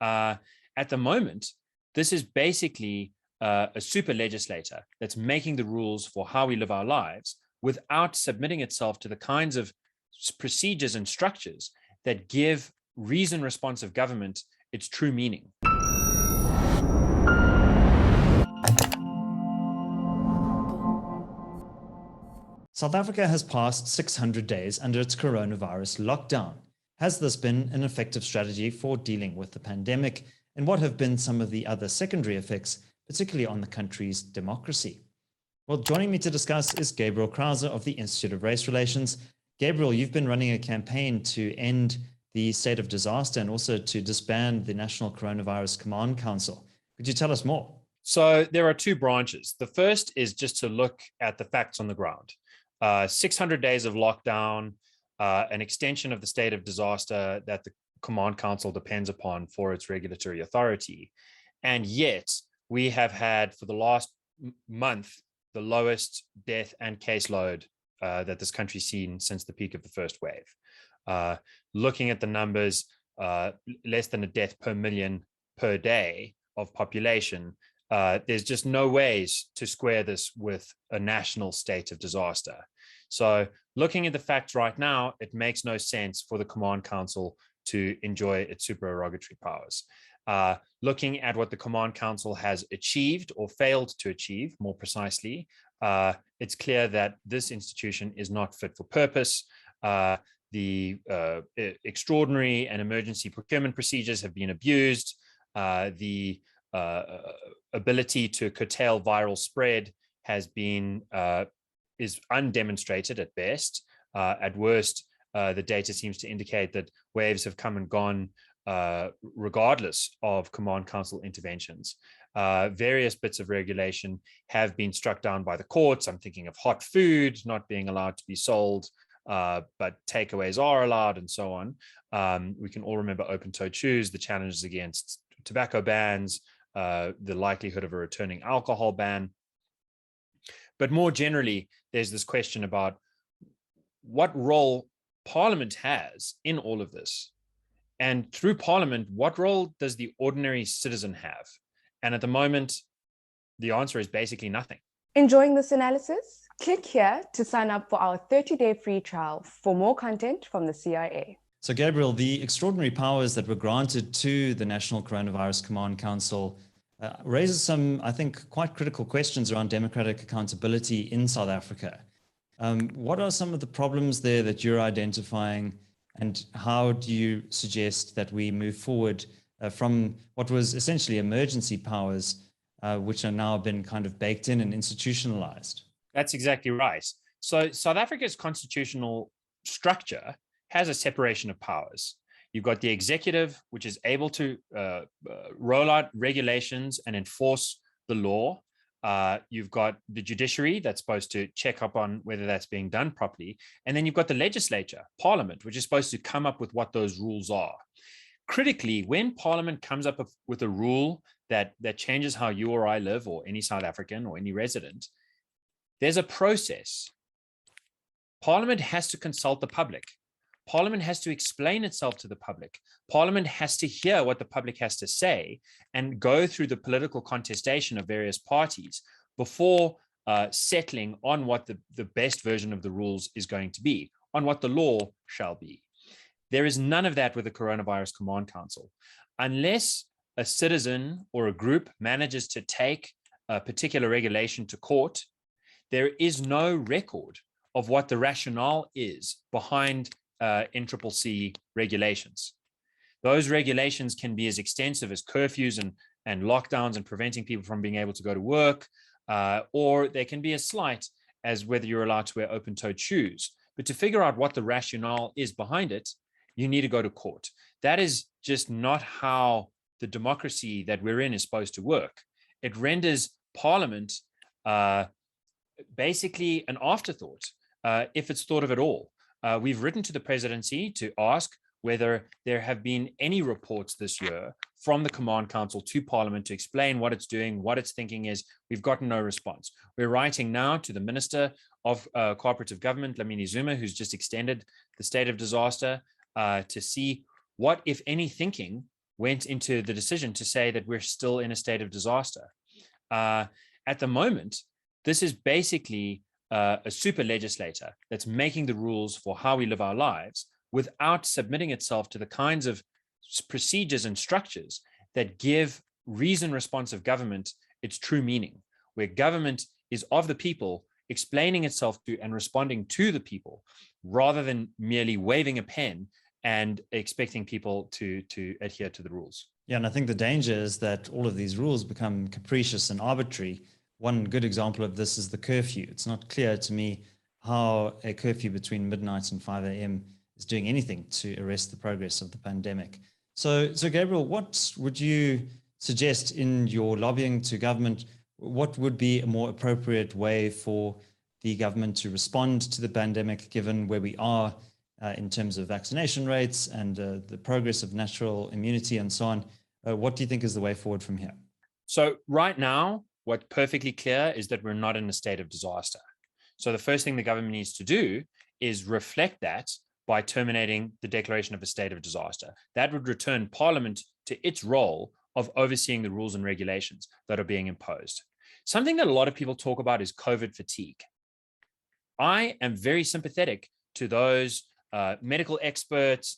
At the moment, this is basically a super legislator that's making the rules for how we live our lives without submitting itself to the kinds of procedures and structures that give reason responsive government its true meaning. South Africa has passed 600 days under its coronavirus lockdown. Has this been an effective strategy for dealing with the pandemic? And what have been some of the other secondary effects, particularly on the country's democracy? Well, joining me to discuss is Gabriel Crouse of the Institute of Race Relations. Gabriel, you've been running a campaign to end the state of disaster and also to disband the National Coronavirus Command Council. Could you tell us more? So there are two branches. The first is just to look at the facts on the ground. 600 days of lockdown, an extension of the state of disaster that the Command Council depends upon for its regulatory authority. And yet we have had for the last month, the lowest death and caseload that this country's seen since the peak of the first wave. Looking at the numbers, less than a death per million per day of population, there's just no ways to square this with a national state of disaster. So looking at the facts right now, it makes no sense for the Command Council to enjoy its supererogatory powers. Looking at what the Command Council has achieved or failed to achieve, more precisely, it's clear that this institution is not fit for purpose. The extraordinary and emergency procurement procedures have been abused. The ability to curtail viral spread is undemonstrated at best. At worst, the data seems to indicate that waves have come and gone regardless of Command Council interventions. Various bits of regulation have been struck down by the courts. I'm thinking of hot food not being allowed to be sold, but takeaways are allowed and so on. We can all remember open-toed shoes, the challenges against tobacco bans, the likelihood of a returning alcohol ban. But more generally, there's this question about what role Parliament has in all of this. And through Parliament, what role does the ordinary citizen have? And at the moment, the answer is basically nothing. Enjoying this analysis? Click here to sign up for our 30-day free trial for more content from the CIA. So, Gabriel, the extraordinary powers that were granted to the National Coronavirus Command Council raises some, I think, quite critical questions around democratic accountability in South Africa. What are some of the problems there that you're identifying, and how do you suggest that we move forward from what was essentially emergency powers, which are now been kind of baked in and institutionalized? That's exactly right. So South Africa's constitutional structure has a separation of powers. You've got the executive, which is able to roll out regulations and enforce the law. You've got the judiciary that's supposed to check up on whether that's being done properly. And then you've got the legislature, Parliament, which is supposed to come up with what those rules are. Critically, when Parliament comes up with a rule that changes how you or I live, or any South African or any resident, there's a process. Parliament has to consult the public. Parliament has to explain itself to the public. Parliament has to hear what the public has to say and go through the political contestation of various parties before settling on what the best version of the rules is going to be, on what the law shall be. There is none of that with the Coronavirus Command Council. Unless a citizen or a group manages to take a particular regulation to court, there is no record of what the rationale is behind NCCC regulations. Those regulations can be as extensive as curfews and lockdowns and preventing people from being able to go to work, or they can be as slight as whether you're allowed to wear open-toed shoes. But to figure out what the rationale is behind it, you need to go to court. That is just not how the democracy that we're in is supposed to work. It renders Parliament basically an afterthought, if it's thought of at all. We've written to the presidency to ask whether there have been any reports this year from the Command Council to Parliament to explain what it's doing, what its thinking is. We've gotten no response. We're writing now to the Minister of Cooperative Government, Lamini Zuma, who's just extended the state of disaster, to see what, if any, thinking went into the decision to say that we're still in a state of disaster. At the moment, this is basically a super legislator that's making the rules for how we live our lives without submitting itself to the kinds of procedures and structures that give reason responsive government its true meaning, where government is of the people, explaining itself to and responding to the people, rather than merely waving a pen and expecting people to adhere to the rules. Yeah, and I think the danger is that all of these rules become capricious and arbitrary. One good example of this is the curfew. It's not clear to me how a curfew between midnight and 5 a.m. is doing anything to arrest the progress of the pandemic. So Gabriel, what would you suggest in your lobbying to government? What would be a more appropriate way for the government to respond to the pandemic, given where we are in terms of vaccination rates and the progress of natural immunity and so on? What do you think is the way forward from here? So right now, what's perfectly clear is that we're not in a state of disaster. So the first thing the government needs to do is reflect that by terminating the declaration of a state of disaster. That would return Parliament to its role of overseeing the rules and regulations that are being imposed. Something that a lot of people talk about is COVID fatigue. I am very sympathetic to those medical experts,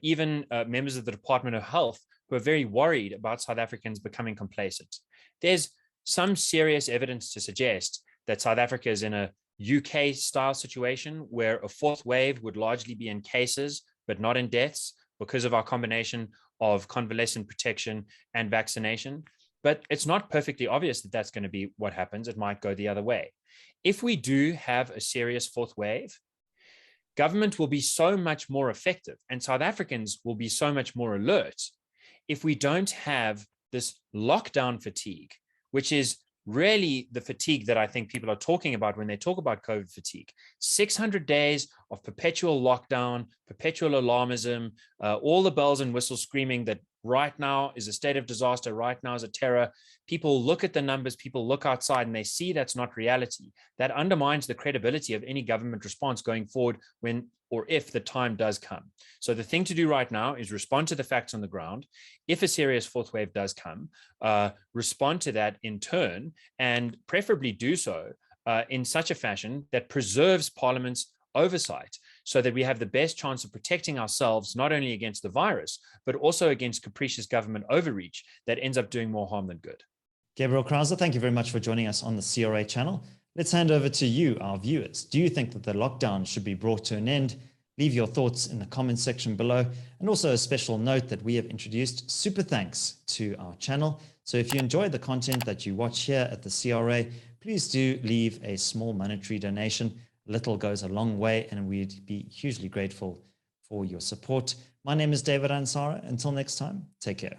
even members of the Department of Health, who are very worried about South Africans becoming complacent. There's some serious evidence to suggest that South Africa is in a UK-style situation where a fourth wave would largely be in cases, but not in deaths, because of our combination of convalescent protection and vaccination. But it's not perfectly obvious that that's going to be what happens. It might go the other way. If we do have a serious fourth wave, government will be so much more effective and South Africans will be so much more alert if we don't have this lockdown fatigue, which is really the fatigue that I think people are talking about when they talk about COVID fatigue. 600 days of perpetual lockdown, perpetual alarmism, all the bells and whistles screaming that right now is a state of disaster, right now is a terror. People look at the numbers, people look outside and they see that's not reality. That undermines the credibility of any government response going forward when or if the time does come. So the thing to do right now is respond to the facts on the ground. If a serious fourth wave does come, respond to that in turn, and preferably do so in such a fashion that preserves Parliament's oversight so that we have the best chance of protecting ourselves, not only against the virus, but also against capricious government overreach that ends up doing more harm than good. Gabriel Crouse, thank you very much for joining us on the CRA channel. Let's hand over to you, our viewers. Do you think that the lockdown should be brought to an end? Leave your thoughts in the comments section below. And also a special note that we have introduced super thanks to our channel. So if you enjoy the content that you watch here at the CRA, please do leave a small monetary donation. Little goes a long way, and we'd be hugely grateful for your support. My name is David Ansara. Until next time, take care.